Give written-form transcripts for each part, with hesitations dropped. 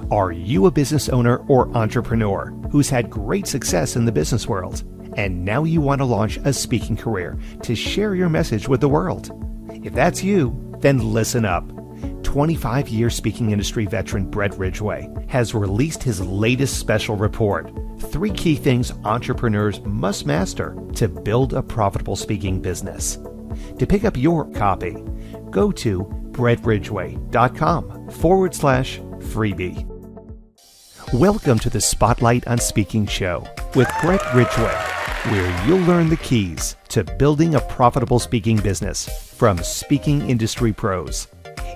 Are you a business owner or entrepreneur who's had great success in the business world, and now you want to launch a speaking career to share your message with the world? If that's you, then listen up. 25-year speaking industry veteran Brett Ridgway has released his latest special report, 3 key things entrepreneurs must master to build a profitable speaking business. To pick up your copy, go to brettridgway.com/freebie. Welcome to the Spotlight on Speaking show with Brett Ridgway, where you'll learn the keys to building a profitable speaking business from speaking industry pros.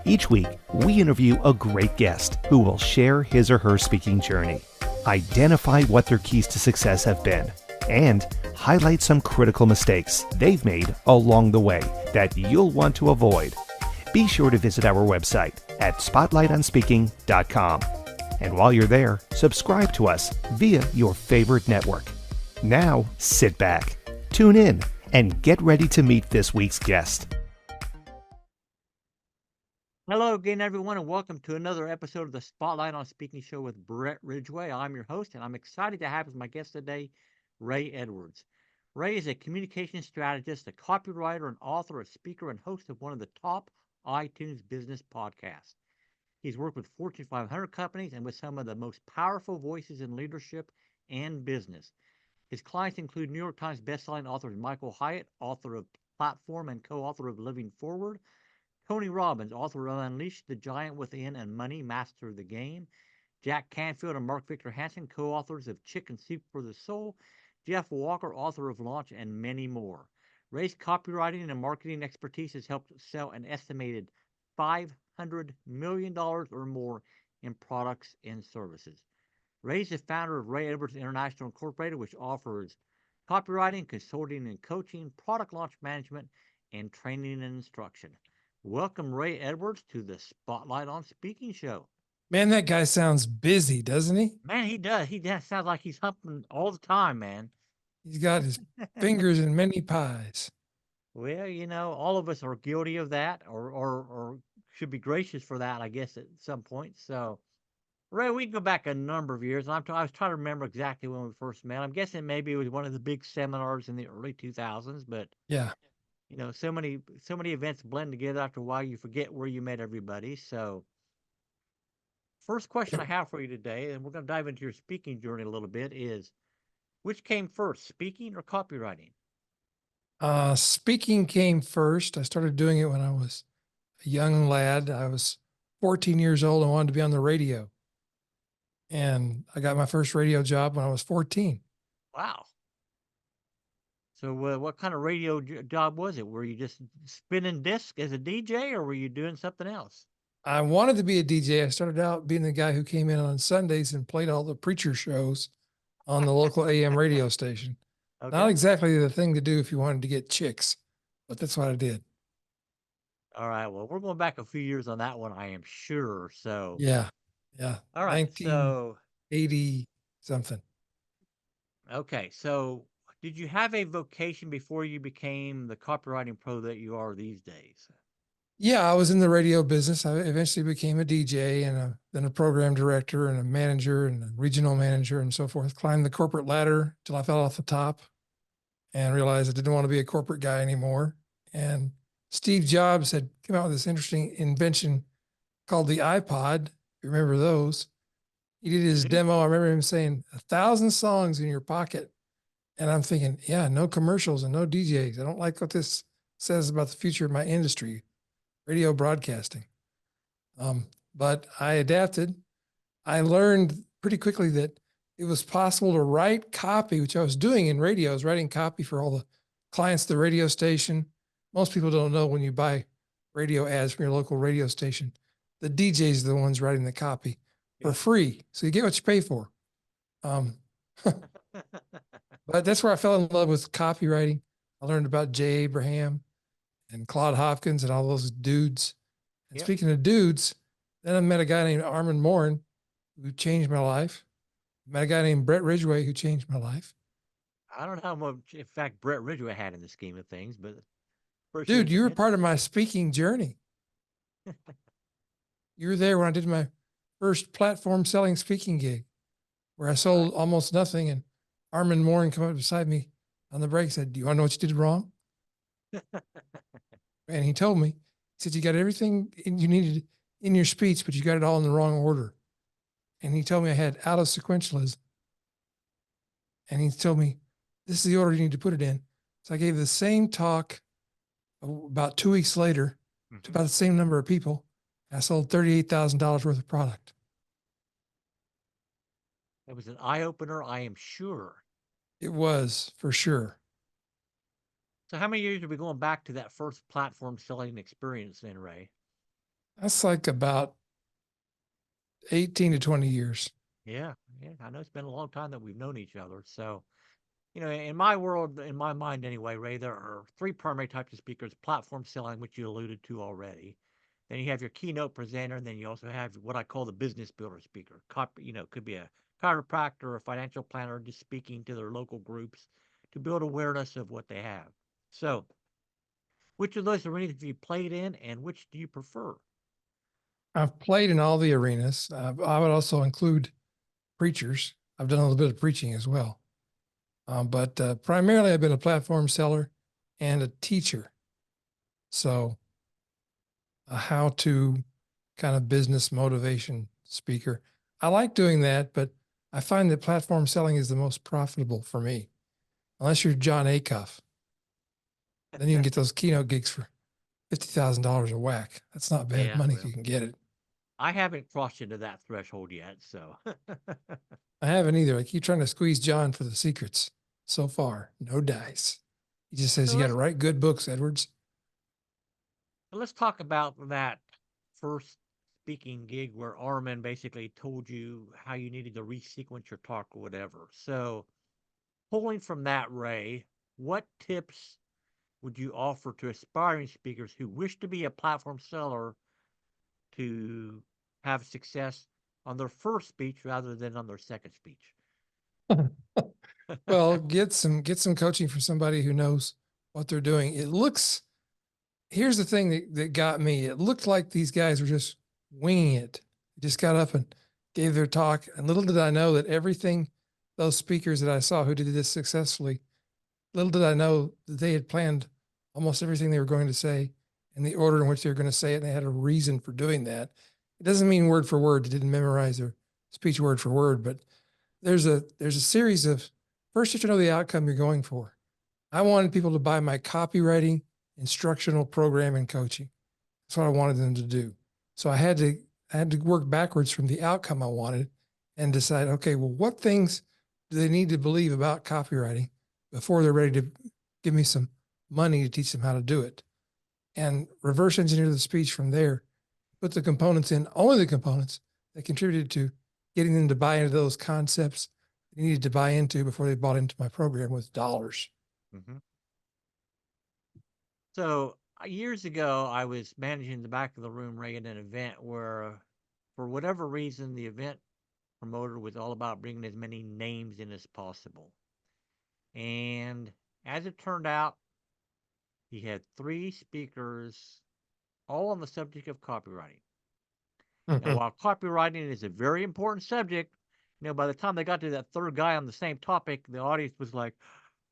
Each week, we interview a great guest who will share his or her speaking journey, identify what their keys to success have been, and highlight some critical mistakes they've made along the way that you'll want to avoid. Be sure to visit our website at spotlightonspeaking.com. And while you're there, subscribe to us via your favorite network. Now, sit back, tune in, and get ready to meet this week's guest. Hello again, everyone, and welcome to another episode of the Spotlight on Speaking show with Brett Ridgway. I'm your host, and I'm excited to have as my guest today, Ray Edwards. Ray is a communication strategist, a copywriter, an author, a speaker, and host of one of the top iTunes business podcasts. He's worked with Fortune 500 companies and with some of the most powerful voices in leadership and business. His clients include New York Times bestselling authors Michael Hyatt, author of Platform and co-author of Living Forward, Tony Robbins, author of Unleash the Giant Within and Money, Master the Game, Jack Canfield and Mark Victor Hansen, co-authors of Chicken Soup for the Soul, Jeff Walker, author of Launch, and many more. Ray's copywriting and marketing expertise has helped sell an estimated $500 million or more in products and services. Ray is the founder of Ray Edwards International Incorporated, which offers copywriting, consulting and coaching, product launch management, and training and instruction. Welcome, Ray Edwards, to the Spotlight on Speaking show. Man, that guy sounds busy, doesn't he? Man, he does. He does sound like he's humping all the time, man. He's got his fingers in many pies. Well, you know, all of us are guilty of that, or should be gracious for that, I guess, at some point. So, Ray, we can go back a number of years. I was trying to remember exactly when we first met. I'm guessing maybe it was one of the big seminars in the early 2000s, but yeah, you know, so many events blend together after a while, you forget where you met everybody. So, first question I have for you today, and we're going to dive into your speaking journey a little bit, is which came first, speaking or copywriting? Speaking came first. I started doing it when I was a young lad. I was 14 years old and wanted to be on the radio. And I got my first radio job when I was 14. Wow. So what kind of radio job was it? Were you just spinning discs as a DJ, or were you doing something else? I wanted to be a DJ. I started out being the guy who came in on Sundays and played all the preacher shows on the local AM radio station. Okay. Not exactly the thing to do if you wanted to get chicks, but that's what I did. All right. Well, we're going back a few years on that one, I am sure. So yeah. All right. 1980 something. Okay. So did you have a vocation before you became the copywriting pro that you are these days? Yeah, I was in the radio business. I eventually became a DJ and then a program director and a manager and a regional manager and so forth. Climbed the corporate ladder till I fell off the top and realized I didn't want to be a corporate guy anymore. And Steve Jobs had come out with this interesting invention called the iPod. You remember those? He did his demo. I remember him saying 1,000 songs in your pocket. And I'm thinking, yeah, no commercials and no DJs. I don't like what this says about the future of my industry. Radio broadcasting. But I adapted. I learned pretty quickly that it was possible to write copy, which I was doing in radio. I was writing copy for all the clients of the radio station. Most people don't know when you buy radio ads from your local radio station, the DJs are the ones writing the copy for free. So you get what you pay for. But that's where I fell in love with copywriting. I learned about Jay Abraham and Claude Hopkins and all those dudes. And speaking of dudes, then I met a guy named Armand Morin who changed my life. I met a guy named Brett Ridgway who changed my life. I don't know how much effect Brett Ridgway had in the scheme of things, but dude, you were part of my speaking journey. You were there when I did my first platform selling speaking gig where I sold almost nothing. And Armin Morin came up beside me on the break and said, "Do you want to know what you did wrong?" And he told me, he said, "You got everything you needed in your speech, but you got it all in the wrong order." And he told me I had out of sequentialism. And he told me, "This is the order you need to put it in." So I gave the same talk about 2 weeks later to about the same number of people. And I sold $38,000 worth of product. It was an eye opener, I am sure. It was, for sure. So how many years are we going back to that first platform selling experience then, Ray? That's like about 18 to 20 years. Yeah, I know it's been a long time that we've known each other. So, in my world, in my mind anyway, Ray, there are three primary types of speakers: platform selling, which you alluded to already. Then you have your keynote presenter, and then you also have what I call the business builder speaker. Could be a chiropractor or a financial planner just speaking to their local groups to build awareness of what they have. So, which of those arenas have you played in, and which do you prefer? I've played in all the arenas. I would also include preachers. I've done a little bit of preaching as well. But primarily I've been a platform seller and a teacher. So a how-to kind of business motivation speaker. I like doing that, but I find that platform selling is the most profitable for me. Unless you're John Acuff, then you can get those keynote gigs for $50,000 a whack. That's not bad money if you can get it. I haven't crossed into that threshold yet, so. I haven't either. I keep trying to squeeze John for the secrets. So far, no dice. He just says, you got to write good books, Edwards. Let's talk about that first speaking gig where Armin basically told you how you needed to resequence your talk or whatever. So pulling from that, Ray, what tips would you offer to aspiring speakers who wish to be a platform seller to have success on their first speech rather than on their second speech? Well, get some coaching from somebody who knows what they're doing. Here's the thing that got me. It looked like these guys were just winging it. They just got up and gave their talk. And little did I know that everything, those speakers that I saw who did this successfully, little did I know that they had planned almost everything they were going to say in the order in which they were going to say it. And they had a reason for doing that. It doesn't mean word for word. They didn't memorize their speech word for word, but there's a series of, first you have to know the outcome you're going for. I wanted people to buy my copywriting, instructional program, and coaching. That's what I wanted them to do. So I had to work backwards from the outcome I wanted and decide, okay, well, what things do they need to believe about copywriting before they're ready to give me some money to teach them how to do it? And reverse engineer the speech from there, put the components in, only the components that contributed to getting them to buy into those concepts they needed to buy into before they bought into my program with dollars. Mm-hmm. So years ago, I was managing the back of the room, Ray, at an event where, for whatever reason, the event promoter was all about bringing as many names in as possible. And as it turned out, he had three speakers, all on the subject of copywriting. Now, while copywriting is a very important subject, by the time they got to that third guy on the same topic, the audience was like,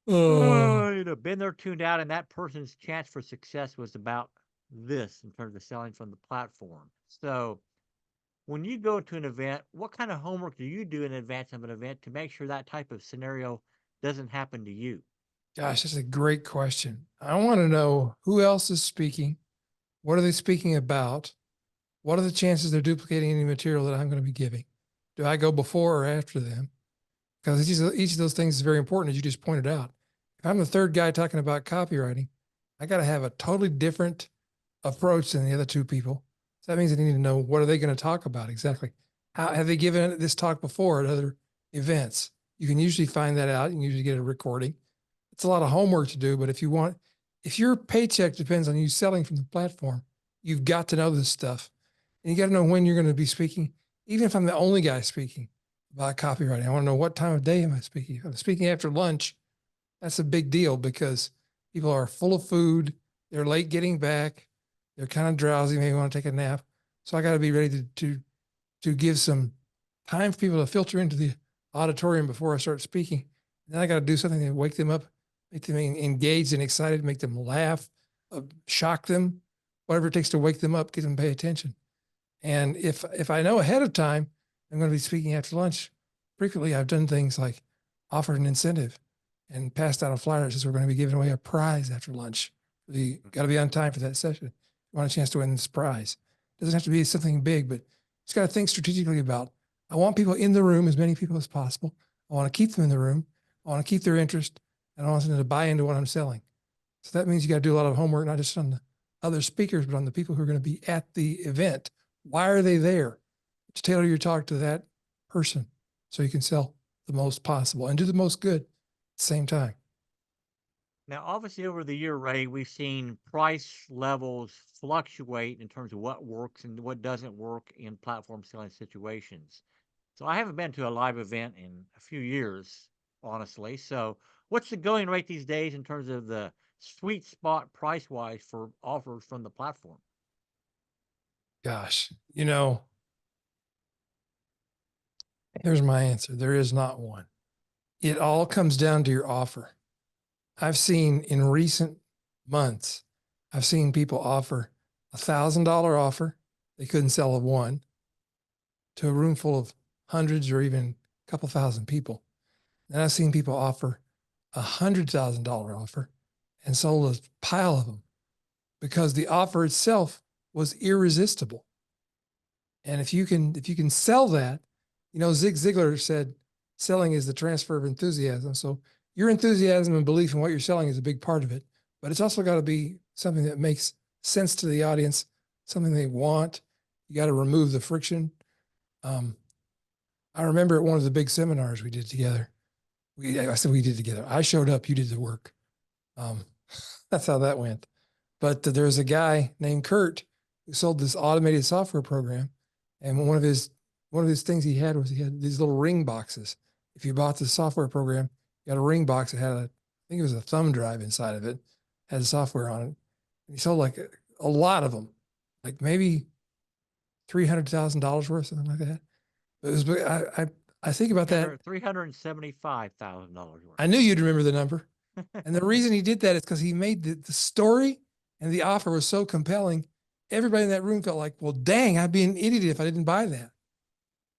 been there, tuned out, and that person's chance for success was about this in terms of selling from the platform. So when you go to an event, what kind of homework do you do in advance of an event to make sure that type of scenario doesn't happen to you? Gosh, that's a great question. I want to know who else is speaking. What are they speaking about? What are the chances they're duplicating any material that I'm going to be giving? Do I go before or after them? Because each of those things is very important, as you just pointed out. If I'm the third guy talking about copywriting, I got to have a totally different approach than the other two people. So that means I need to know, what are they going to talk about exactly? How have they given this talk before at other events? You can usually find that out. You can usually get a recording. It's a lot of homework to do, but if your paycheck depends on you selling from the platform, you've got to know this stuff. And you got to know when you're going to be speaking. Even if I'm the only guy speaking about copywriting, I want to know what time of day am I speaking. If I'm speaking after lunch, that's a big deal because people are full of food. They're late getting back. They're kind of drowsy, maybe want to take a nap. So I got to be ready to to give some time for people to filter into the auditorium before I start speaking. And then I got to do something to wake them up, make them engaged and excited, make them laugh, shock them, whatever it takes to wake them up, get them to pay attention. And if I know ahead of time I'm going to be speaking after lunch, frequently I've done things like offered an incentive and passed out a flyer that says we're going to be giving away a prize after lunch. You got to be on time for that session. You want a chance to win this prize. It doesn't have to be something big, but just got to think strategically about, I want people in the room, as many people as possible. I want to keep them in the room. I want to keep their interest, and I want them to buy into what I'm selling. So that means you got to do a lot of homework, not just on the other speakers, but on the people who are going to be at the event. Why are they there? To tailor your talk to that person so you can sell the most possible and do the most good at the same time. Now, obviously, over the year, Ray, we've seen price levels fluctuate in terms of what works and what doesn't work in platform selling situations. So I haven't been to a live event in a few years, honestly. So what's the going rate these days in terms of the sweet spot price-wise for offers from the platform? Gosh, here's my answer. There is not one. It all comes down to your offer. I've seen in recent months, I've seen people offer $1,000 offer. They couldn't sell a one to a room full of hundreds or even a couple thousand people. And I've seen people offer $100,000 offer and sold a pile of them because the offer itself was irresistible. And if you can sell that, Zig Ziglar said, selling is the transfer of enthusiasm. So your enthusiasm and belief in what you're selling is a big part of it, but it's also got to be something that makes sense to the audience, something they want. You got to remove the friction. I remember at one of the big seminars we did together. I said we did together. I showed up, you did the work. That's how that went. But there was a guy named Kurt who sold this automated software program, and one of his things he had these little ring boxes. If you bought the software program, you got a ring box that had I think it was a thumb drive inside of it, had software on it. And he sold like a lot of them, like maybe $300,000 worth, something like that. It was, I think about that. $375,000 worth. I knew you'd remember the number. And the reason he did that is because he made the story and the offer was so compelling. Everybody in that room felt like, well, dang, I'd be an idiot if I didn't buy that.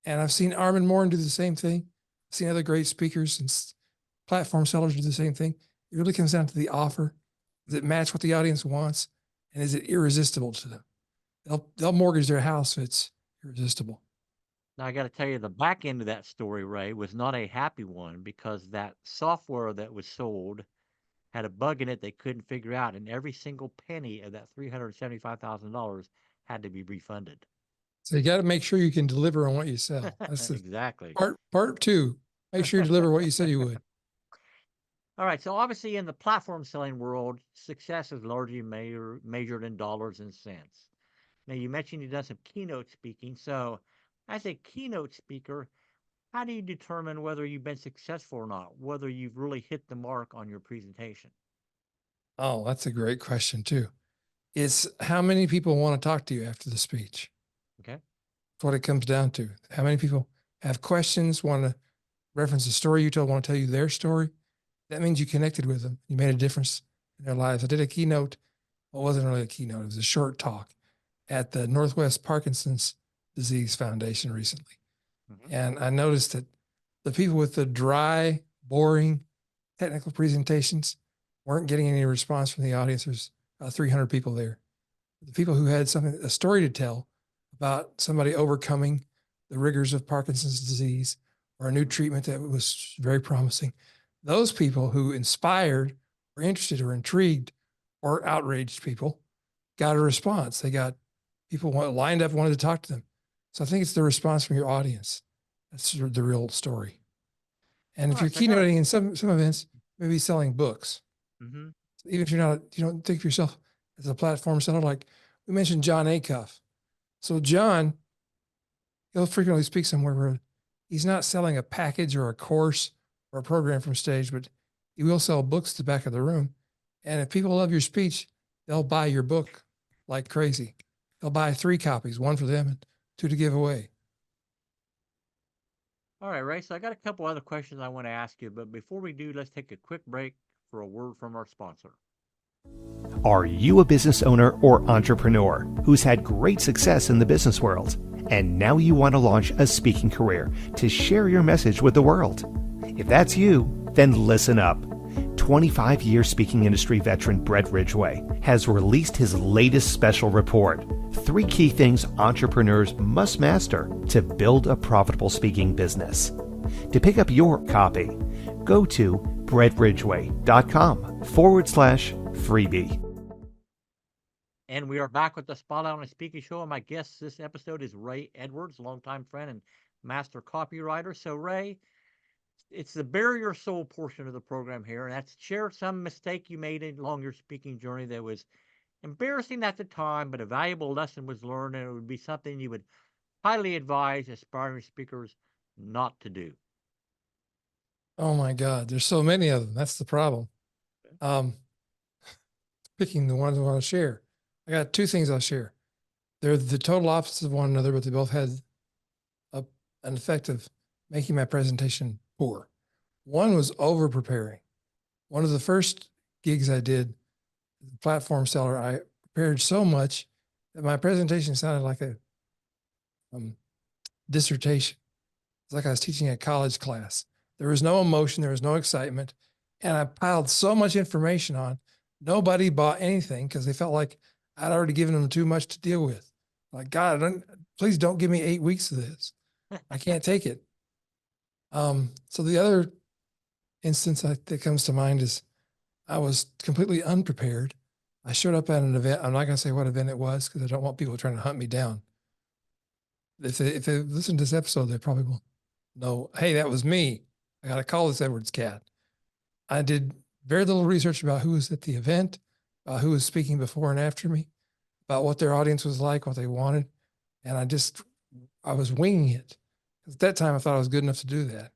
And I've seen Armin Morin do the same thing. I've seen other great speakers and platform sellers do the same thing. It really comes down to the offer. Does it match what the audience wants? And is it irresistible to them? They'll mortgage their house if it's irresistible. Now, I got to tell you, the back end of that story, Ray, was not a happy one because that software that was sold had a bug in it they couldn't figure out, and every single penny of that $375,000 had to be refunded. So you got to make sure you can deliver on what you sell. That's exactly. Part two. Make sure you deliver what you said you would. All right. So obviously, in the platform selling world, success is largely measured in dollars and cents. Now, you mentioned you've done some keynote speaking. So, as a keynote speaker, how do you determine whether you've been successful or not, whether you've really hit the mark on your presentation? Oh, that's a great question too. It's how many people want to talk to you after the speech. Okay. That's what it comes down to. How many people have questions, want to reference the story you told, want to tell you their story. That means you connected with them. You made a difference in their lives. I did a keynote. Well, it wasn't really a keynote. It was a short talk at the Northwest Parkinson's Disease Foundation recently. Mm-hmm. And I noticed that the people with the dry, boring technical presentations weren't getting any response from the audience. There's 300 people there. The people who had a story to tell about somebody overcoming the rigors of Parkinson's disease or a new treatment that was very promising, those people who inspired or interested or intrigued or outraged people got a response. They got people lined up, wanted to talk to them. So I think it's the response from your audience. That's the real story. And if you're keynoting in some events, maybe selling books. Mm-hmm. So even if you don't think of yourself as a platform seller, like we mentioned John Acuff. So John, he'll frequently speak somewhere where he's not selling a package or a course or a program from stage, but he will sell books to the back of the room. And if people love your speech, they'll buy your book like crazy. They'll buy 3 copies, 1 for them and 2 to give away. All right, Ray. So I got a couple other questions I want to ask you, but before we do, let's take a quick break for a word from our sponsor. Are you a business owner or entrepreneur who's had great success in the business world, and now you want to launch a speaking career to share your message with the world? If that's you, then listen up. 25-year speaking industry veteran Brett Ridgway has released his latest special report, 3 key things entrepreneurs must master to build a profitable speaking business. To pick up your copy, go to brettridgway.com/freebie. And we are back with the Spotlight on a Speaking Show. And my guest this episode is Ray Edwards, longtime friend and master copywriter. So, Ray, it's the bare your soul portion of the program here. And that's share some mistake you made along your speaking journey that was embarrassing at the time, but a valuable lesson was learned, and it would be something you would highly advise aspiring speakers not to do. Oh my God, there's so many of them. That's the problem. Picking the ones I want to share. I got 2 things I'll share. They're the total opposites of one another, but they both had an effect of making my presentation poor. One was over preparing. One of the first gigs I did, the platform seller, I prepared so much that my presentation sounded like a dissertation. It's like I was teaching a college class. There was no emotion, there was no excitement, and I piled so much information on. Nobody bought anything because they felt like I'd already given them too much to deal with. Like, God, please don't give me 8 weeks of this. I can't take it. So the other instance that comes to mind is I was completely unprepared. I showed up at an event. I'm not going to say what event it was because I don't want people trying to hunt me down. If they listen to this episode, they probably will know, hey, that was me. I got to call this Edwards cat. I did very little research about who was at the event, who was speaking before and after me, about what their audience was like, what they wanted. And I was winging it. At that time, I thought I was good enough to do that.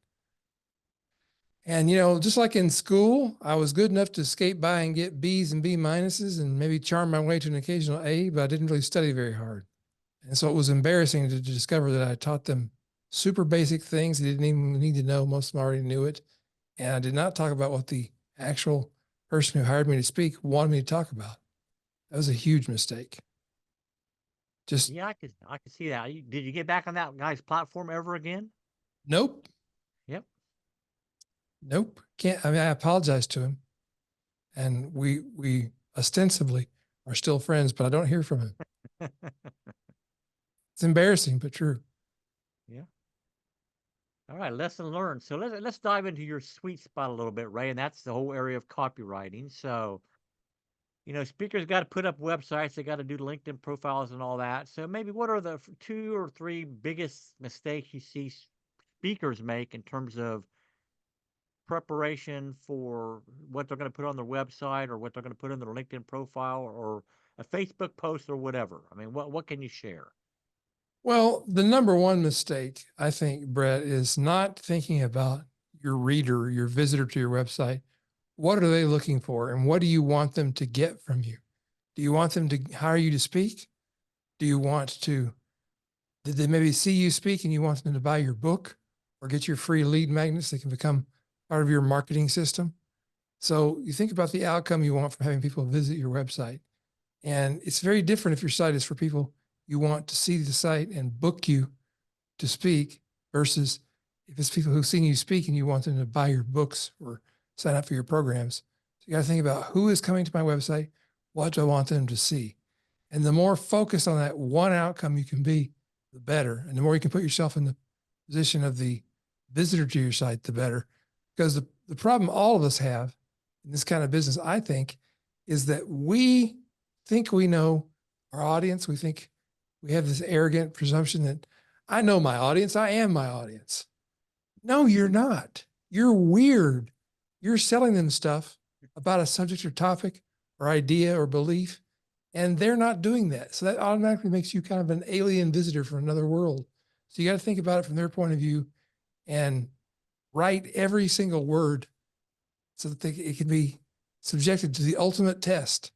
And, just like in school, I was good enough to skate by and get B's and B minuses and maybe charm my way to an occasional A, but I didn't really study very hard. And so it was embarrassing to discover that I taught them super basic things they didn't even need to know. Most of them already knew it. And I did not talk about what the actual person who hired me to speak wanted me to talk about. That was a huge mistake. Yeah, I could see that. Did you get back on that guy's platform ever again? Nope. Yep. Nope. Can't. I mean, I apologized to him, and we ostensibly are still friends, but I don't hear from him. It's embarrassing, but true. Yeah. All right, lesson learned. So let's dive into your sweet spot a little bit, Ray, and that's the whole area of copywriting. So, speakers got to put up websites, they got to do LinkedIn profiles and all that. So maybe what are the 2 or 3 biggest mistakes you see speakers make in terms of preparation for what they're going to put on their website or what they're going to put in their LinkedIn profile or a Facebook post or whatever? I mean, what can you share? Well, the number one mistake, I think, Brett, is not thinking about your reader, your visitor to your website. What are they looking for? And what do you want them to get from you? Do you want them to hire you to speak? Do you want did they maybe see you speak and you want them to buy your book or get your free lead magnets that can become part of your marketing system? So you think about the outcome you want from having people visit your website. And it's very different if your site is for people you want to see the site and book you to speak versus if it's people who've seen you speak and you want them to buy your books or sign up for your programs. So you got to think about who is coming to my website, what do I want them to see? And the more focused on that one outcome you can be, the better. And the more you can put yourself in the position of the visitor to your site, the better. Because the problem all of us have in this kind of business, I think, is that we think we know our audience. We think we have this arrogant presumption that I know my audience. I am my audience. No, you're not. You're weird. You're selling them stuff about a subject or topic or idea or belief, and they're not doing that. So that automatically makes you kind of an alien visitor from another world. So you got to think about it from their point of view and write every single word so that it can be subjected to the ultimate test,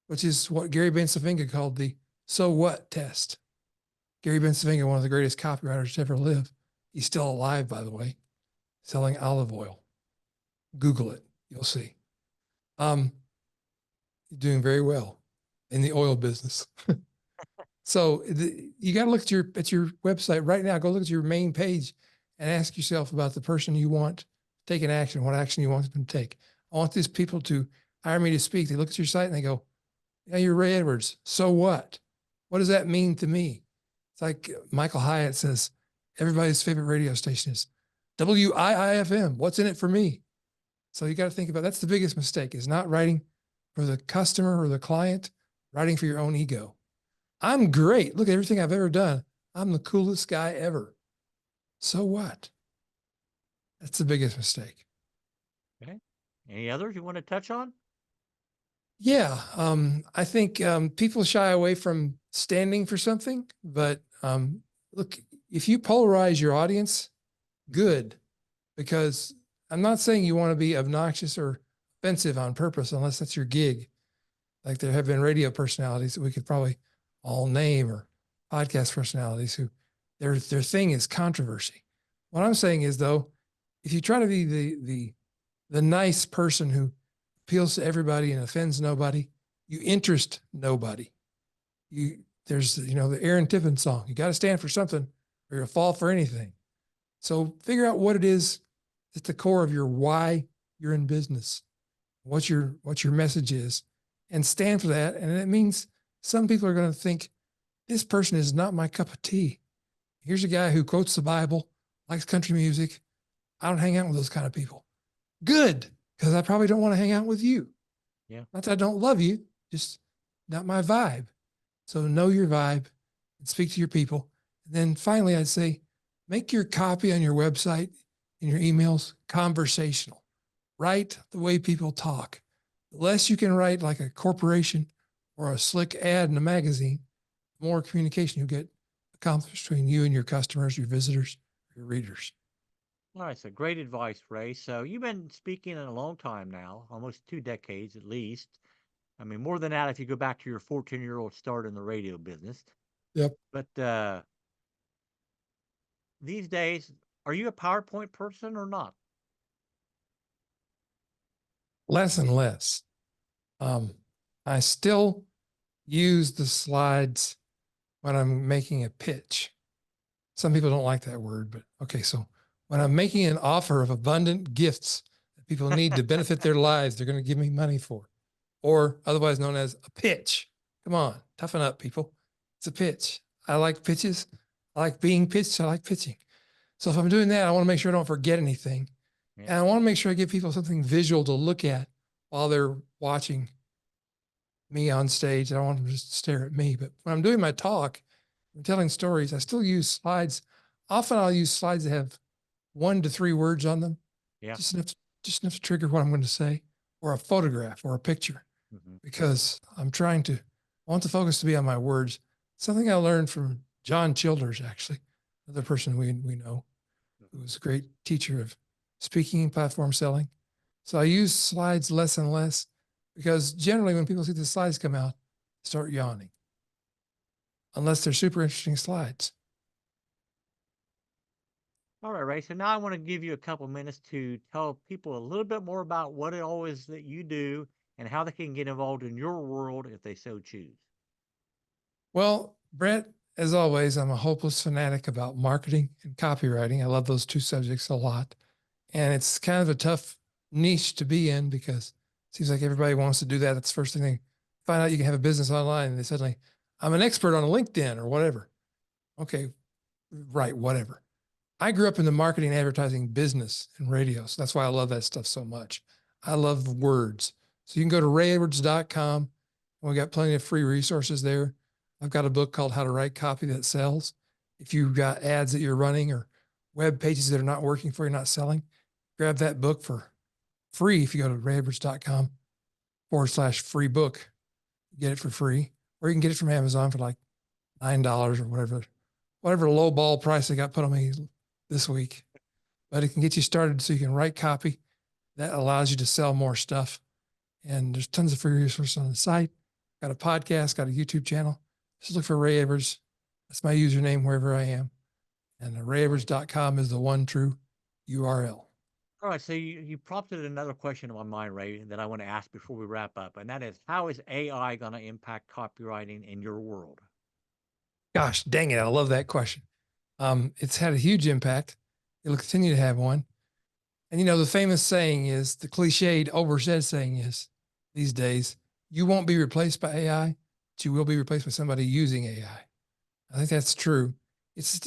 which is what Gary Bensafinga called the so what test. Gary Bensafinga, one of the greatest copywriters to ever live, He's still alive, by the way, selling olive oil. Google it. You'll see. He's doing very well in the oil business. So you got to look at your website right now. Go look at your main page and ask yourself about the person you want to take an action, what action you want them to take. I want these people to hire me to speak. They look at your site and they go, yeah, you're Ray Edwards. So what? What does that mean to me? It's like Michael Hyatt says, everybody's favorite radio station is WIIFM. What's in it for me? So you got to think about, that's the biggest mistake, is not writing for the customer or the client, writing for your own ego. I'm great. Look at everything I've ever done. I'm the coolest guy ever. So what? That's the biggest mistake. Okay. Any others you want to touch on? Yeah. I think people shy away from standing for something, but look, if you polarize your audience, good, because I'm not saying you want to be obnoxious or offensive on purpose, unless that's your gig. Like there have been radio personalities that we could probably all name, or podcast personalities who their thing is controversy. What I'm saying is, though, if you try to be the nice person who appeals to everybody and offends nobody, you interest nobody. There's the Aaron Tippin song. You got to stand for something or you'll fall for anything. So figure out what it is at the core of your why you're in business, what your message is, and stand for that. And it means some people are going to think, this person is not my cup of tea. Here's a guy who quotes the Bible, likes country music. I don't hang out with those kind of people. Good, because I probably don't want to hang out with you. Yeah. Not that I don't love you, just not my vibe. So know your vibe and speak to your people. And then finally, I'd say, make your copy on your website and your emails conversational. Write the way people talk. The less you can write like a corporation or a slick ad in a magazine, the more communication you get accomplished between you and your customers, your visitors, your readers. All right, so great advice, Ray. So you've been speaking in a long time now, almost 2 decades at least. I mean, more than that if you go back to your 14-year-old start in the radio business. Yep. But these days, are you a PowerPoint person or not? Less and less. I still use the slides when I'm making a pitch. Some people don't like that word, but okay. So when I'm making an offer of abundant gifts that people need to benefit their lives, they're going to give me money for, or otherwise known as a pitch. Come on, toughen up, people. It's a pitch. I like pitches. I like being pitched. I like pitching. So if I'm doing that, I want to make sure I don't forget anything. Yeah. And I want to make sure I give people something visual to look at while they're watching me on stage. I don't want them to just stare at me. But when I'm doing my talk, I'm telling stories, I still use slides. Often I'll use slides that have 1 to 3 words on them. Yeah. Just enough to trigger what I'm going to say, or a photograph or a picture, because I want the focus to be on my words. Something I learned from John Childers, actually, another person we know, who was a great teacher of speaking and platform selling. So I use slides less and less, because generally when people see the slides come out, they start yawning, unless they're super interesting slides. All right, Ray. So now I want to give you a couple minutes to tell people a little bit more about what it all is that you do and how they can get involved in your world if they so choose. Well, Brett, as always, I'm a hopeless fanatic about marketing and copywriting. I love those 2 subjects a lot. And it's kind of a tough niche to be in, because it seems like everybody wants to do that. That's the first thing they find out. You can have a business online and they suddenly, I'm an expert on LinkedIn or whatever. Okay, right, whatever. I grew up in the marketing and advertising business and radio. So that's why I love that stuff so much. I love words. So you can go to rayedwards.com. We got plenty of free resources there. I've got a book called How to Write Copy That Sells. If you've got ads that you're running or web pages that are not working for you, not selling, grab that book for free. If you go to rayedwards.com/free book, get it for free, or you can get it from Amazon for like $9 or whatever low ball price they got put on me this week. But it can get you started so you can write copy that allows you to sell more stuff. And there's tons of free resources on the site. Got a podcast, got a YouTube channel. Just look for Ray Edwards. That's my username wherever I am. And RayEdwards.com is the one true URL. All right, so you prompted another question in my mind, Ray, that I want to ask before we wrap up, and that is, how is AI going to impact copywriting in your world? Gosh, dang it. I love that question. It's had a huge impact. It'll continue to have one. And the famous saying is, the cliched, oversaid saying is, these days, you won't be replaced by AI, but you will be replaced by somebody using AI. I think that's true. It's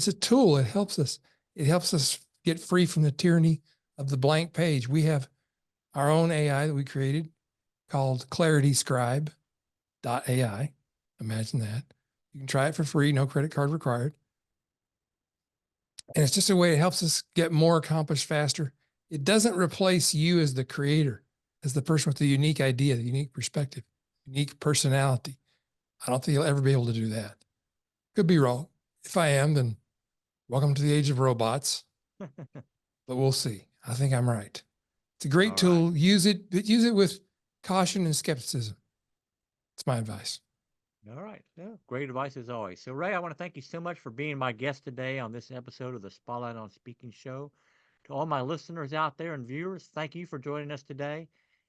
a tool. It helps us. It helps us get free from the tyranny of the blank page. We have our own AI that we created called ClarityScribe.ai. Imagine that. You can try it for free, no credit card required. And it's just a way it helps us get more accomplished faster. It doesn't replace you as the creator, as the person with the unique idea, the unique perspective, unique personality. I don't think you'll ever be able to do that. Could be wrong. If I am, then welcome to the age of robots. But we'll see. I think I'm right. It's a great tool. Right. Use it, but use it with caution and skepticism. It's my advice. All right. Yeah, great advice as always. So, Ray, I want to thank you so much for being my guest today on this episode of the Spotlight on Speaking show. To all my listeners out there and viewers, thank you for joining us today.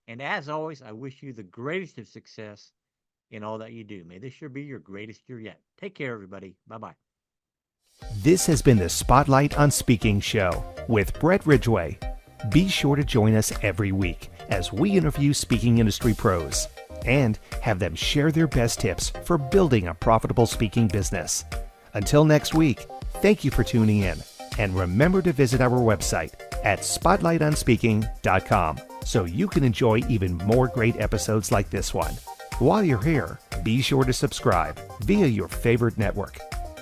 And as always, I wish you the greatest of success in all that you do. May this year be your greatest year yet. Take care, everybody. Bye-bye. This has been the Spotlight on Speaking show with Brett Ridgway. Be sure to join us every week as we interview speaking industry pros and have them share their best tips for building a profitable speaking business. Until next week, thank you for tuning in, and remember to visit our website at spotlightonspeaking.com so you can enjoy even more great episodes like this one. While you're here, be sure to subscribe via your favorite network.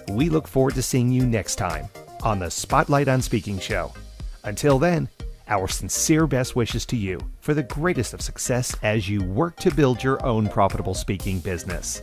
We look forward to seeing you next time on the Spotlight on Speaking show. Until then, our sincere best wishes to you for the greatest of success as you work to build your own profitable speaking business.